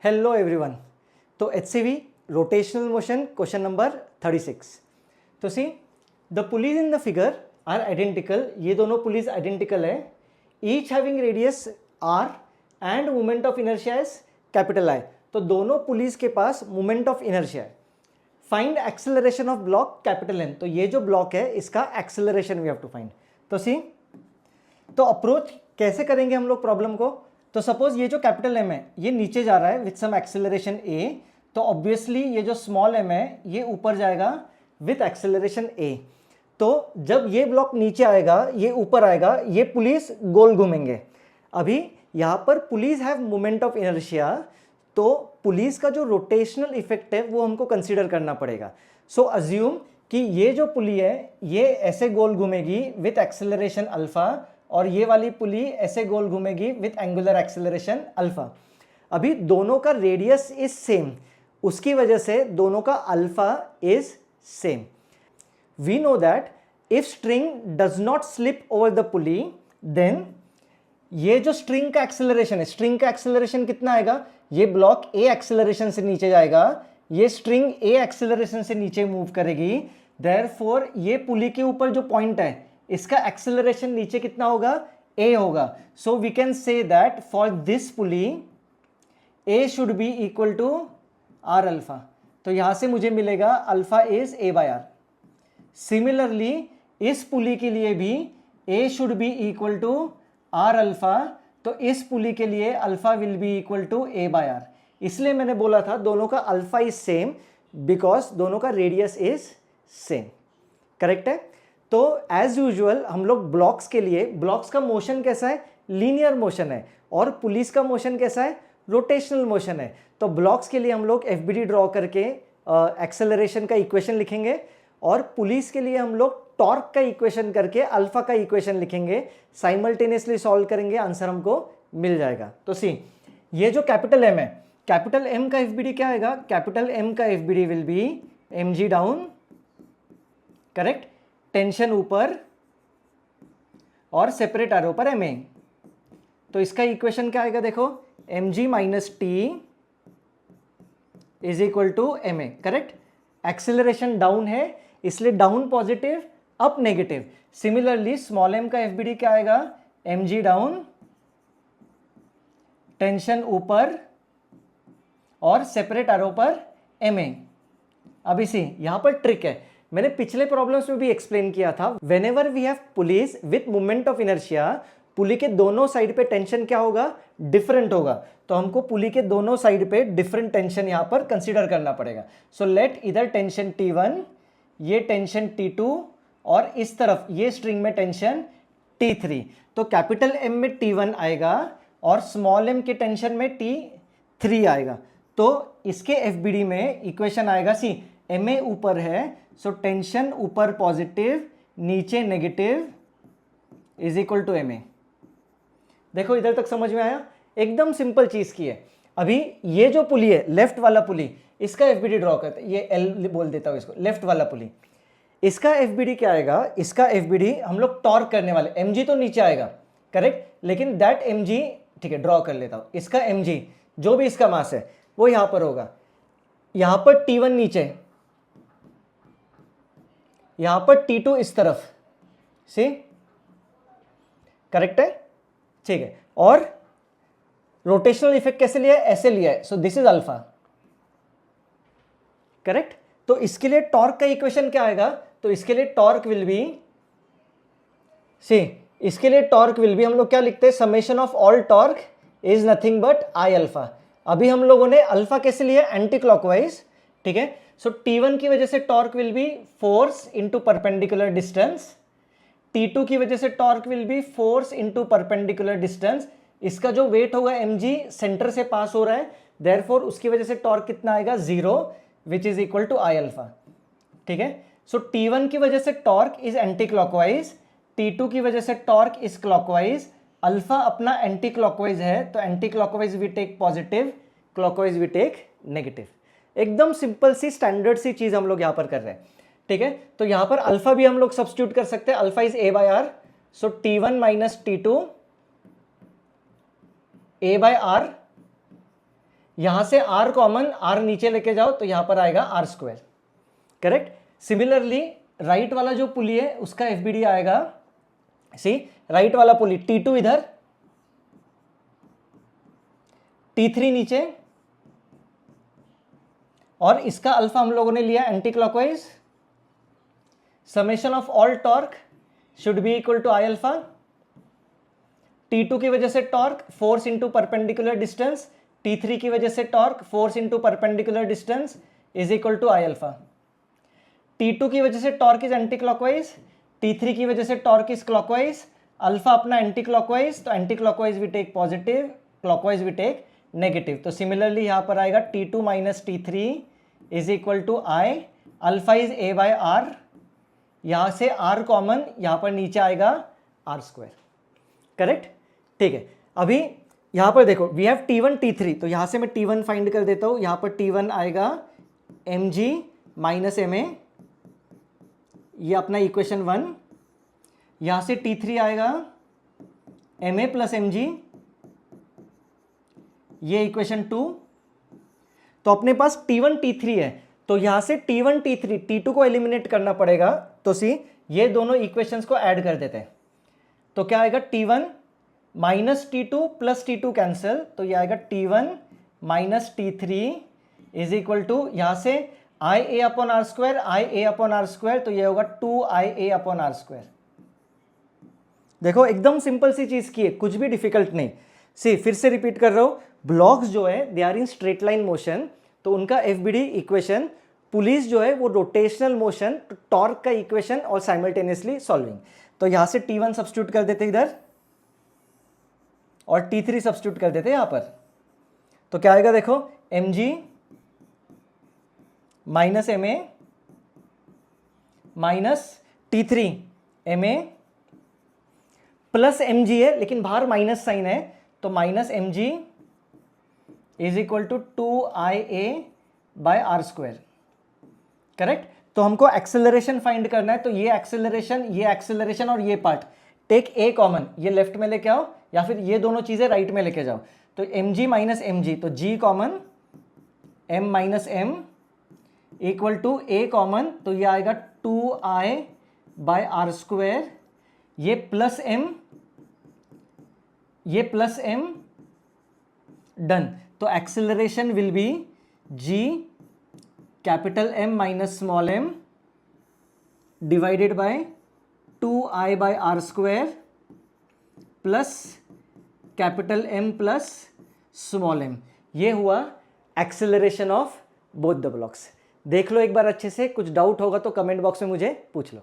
Hello everyone. तो HCV rotational motion question number 36। तो see the pulleys in the figure are identical, ये दोनों pulleys identical है, each having radius r and moment of inertia is capital I। तो दोनों pulleys के पास moment of inertia है। Find acceleration of block capital N। तो ये जो ब्लॉक है इसका acceleration we have to find. तो सी तो अप्रोच कैसे करेंगे हम लोग प्रॉब्लम को। तो सपोज ये जो कैपिटल M है ये नीचे जा रहा है विथ सम एक्सेलरेशन A, तो ऑब्वियसली ये जो स्मॉल m है ये ऊपर जाएगा विथ एक्सेलरेशन A। तो जब ये ब्लॉक नीचे आएगा ये ऊपर आएगा, ये पुलिस गोल घूमेंगे। अभी यहाँ पर police have moment of inertia, तो पुलिस का जो रोटेशनल इफेक्ट है वो हमको कंसीडर करना पड़ेगा। सो अज्यूम कि ये जो पुली है ये ऐसे गोल घूमेगी विथ एक्सेलरेशन अल्फा, और ये वाली पुली ऐसे गोल घूमेगी विथ एंगुलर एक्सेलरेशन अल्फा। अभी दोनों का रेडियस इज सेम, उसकी वजह से दोनों का alpha is same. We know that if string does not slip over the pulley, then ये जो स्ट्रिंग का एक्सेलरेशन है, स्ट्रिंग का एक्सेलरेशन कितना आएगा, ये ब्लॉक ए एक्सेलरेशन से नीचे जाएगा, ये स्ट्रिंग ए एक्सेलरेशन से नीचे मूव करेगी। देयरफॉर ये पुली के ऊपर जो पॉइंट है इसका एक्सेलरेशन नीचे कितना होगा, ए होगा। So we can say that for this pulley a should be equal to r alpha. तो यहां से मुझे मिलेगा alpha is a by r. Similarly इस पुली के लिए भी a should be equal to r alpha, तो इस पुली के लिए alpha will be equal to a by r. इसलिए मैंने बोला था दोनों का अल्फा इज सेम बिकॉज दोनों का रेडियस इज सेम। करेक्ट है। तो एज यूजुअल हम लोग ब्लॉक्स के लिए, ब्लॉक्स का मोशन कैसा है, लीनियर मोशन है, और पुलिस का मोशन कैसा है, रोटेशनल मोशन है। तो ब्लॉक्स के लिए हम लोग एफबीडी ड्रॉ करके एक्सेलरेशन का इक्वेशन लिखेंगे, और पुलिस के लिए हम लोग टॉर्क का इक्वेशन करके अल्फा का इक्वेशन लिखेंगे। साइमल्टेनियसली सॉल्व करेंगे, आंसर हमको मिल जाएगा। तो सी ये जो कैपिटल M है, कैपिटल M का एफबीडी क्या आएगा, कैपिटल M का FBD will be mg down, correct, tension ऊपर और सेपरेट एरो पर MA। तो इसका इक्वेशन क्या आएगा, देखो mg minus T is equal to MA। Correct. Acceleration down है इसलिए down positive, up negative. Similarly small m का एफबीडी क्या आएगा, mg डाउन, टेंशन ऊपर और सेपरेट एरो पर MA। अब इसी यहां पर ट्रिक है, मैंने पिछले प्रॉब्लम्स में भी एक्सप्लेन किया था। Whenever we have pulleys with moment of inertia, pulley के दोनों साइड पे टेंशन क्या होगा, डिफरेंट होगा। तो हमको पुली के दोनों साइड पे डिफरेंट टेंशन यहां पर कंसीडर करना पड़ेगा। सो लेट इधर टेंशन T1, ये टेंशन T2, और इस तरफ ये स्ट्रिंग में टेंशन T3। तो कैपिटल M में T1 आएगा और स्मॉल m के टेंशन में T3 आएगा। तो इसके एफबीडी में इक्वेशन आएगा, सी MA ऊपर है, सो टेंशन ऊपर पॉजिटिव नीचे negative is equal to MA। देखो इधर तक समझ में आया, एकदम सिंपल चीज की है। अभी ये जो पुली है, लेफ्ट वाला पुली, इसका एफबीडी ड्रॉ करते हैं, ये L बोल देता हूं इसको, लेफ्ट वाला पुली। इसका एफबीडी क्या आएगा, इसका एफबीडी हम लोग टॉर्क करने वाले, mg तो नीचे आएगा, करेक्ट, लेकिन दैट mg, ठीक है ड्रॉ कर लेता हूं, इसका mg जो भी इसका मास है वो यहां पर होगा, यहां पर T1 नीचे, यहां पर T2 इस तरफ, सी करेक्ट है, ठीक है। और रोटेशनल इफेक्ट कैसे लिया है, ऐसे लिया है, so this is alpha, correct. तो इसके लिए टॉर्क का इक्वेशन क्या आएगा, तो इसके लिए टॉर्क विल बी, सी इसके लिए टॉर्क विल बी, हम लोग क्या लिखते हैं, summation of all torque is nothing but I alpha. अभी हम लोगों ने अल्फा कैसे लिया, एंटी क्लॉकवाइज, ठीक है। सो T1 की वजह से torque will be force into perpendicular distance, T2 की वजह से torque will be force into perpendicular distance. इसका जो वेट होगा mg सेंटर से पास हो रहा है, देयरफॉर उसकी वजह से टॉर्क कितना आएगा, 0, which is equal to I alpha, ठीक है। सो T1 की वजह से torque is anti clockwise, T2 की वजह से टॉर्क इज क्लॉकवाइज। अल्फा अपना एंटी क्लॉकवाइज है, तो anti clockwise we take positive, clockwise we take negative. एकदम सिंपल सी स्टैंडर्ड सी चीज हम लोग यहां पर कर रहे हैं, ठीक है। तो यहां पर अल्फा भी हम लोग सब्स्टिट्यूट कर सकते हैं, alpha is A by R, so T1 minus T2 A by R, यहां से r कॉमन, r नीचे लेके जाओ तो यहां पर आएगा r square, correct. Similarly right वाला जो पुली है उसका FBD आएगा, सी राइट वाला पुली T2 इधर, T3 नीचे, और इसका अल्फा हम लोगों ने लिया anti clockwise. Summation of all torque should be equal to I alpha. T2 की वजह से torque force into perpendicular distance, T3 की वजह से torque force into perpendicular distance is equal to I alpha. T2 की वजह से torque is anti clockwise, T3 की वजह से टॉर्क इज क्लॉकवाइज, अल्फा अपना एंटी क्लॉकवाइज, तो anti clockwise we take positive, clockwise we take negative. तो similarly यहां पर आएगा T2 minus T3 is equal to I, alpha is A by R, यहां से R कॉमन, यहां पर नीचे आएगा R स्क्वायर, करेक्ट। ठीक है, अभी यहां पर देखो वी हैव T1 T3, तो यहां से मैं T1 फाइंड कर देता हूं। यहां पर T1 आएगा mg माइनस ma, ये अपना इक्वेशन 1। यहां से T3 आएगा ma प्लस mg, ये इक्वेशन 2। तो अपने पास T1 T3 है, तो यहां से T1 T3 T2 को एलिमिनेट करना पड़ेगा, तो सी ये दोनों इक्वेशंस को ऐड कर देते हैं। तो क्या आएगा T1 minus T2 plus T2 cancel, तो ये आएगा T1 minus T3 is equal to, यहां से I A upon R square, I A upon R square, तो ये होगा 2IA अपॉन आर स्क्वायर। देखो एकदम सिंपल सी चीज की है, कुछ भी डिफिकल्ट नहीं। सी फिर से रिपीट कर रहा हूं, ब्लॉक्स जो है they are in straight line motion, तो उनका FBD इक्वेशन, पुलिस जो है वो रोटेशनल मोशन, टॉर्क का इक्वेशन और साइमल्टेनियसली सॉल्विंग। तो यहां से T1 सब्स्टिट्यूट कर देते इधर और T3 सब्स्टिट्यूट कर देते यहां पर, तो क्या आएगा देखो mg minus ma minus T3 ma plus mg है, लेकिन बाहर माइनस साइन है, तो minus mg is equal to 2IA by R square, correct. तो हमको एक्सेलरेशन फाइंड करना है, तो ये एक्सेलरेशन और ये पार्ट टेक ए कॉमन, ये लेफ्ट में लेके आओ या फिर ये दोनों चीजें राइट में लेके जाओ। तो mg माइनस mg, तो g common, m minus m equal to a common, तो ये आएगा 2I बाय आर स्क्वायर, ये प्लस m डन। तो acceleration will be g capital M minus small m divided by 2I by R square plus capital M plus small m। ये हुआ acceleration of both the blocks. देख लो एक बार अच्छे से, कुछ डाउट होगा तो कमेंट बॉक्स में मुझे पूछ लो।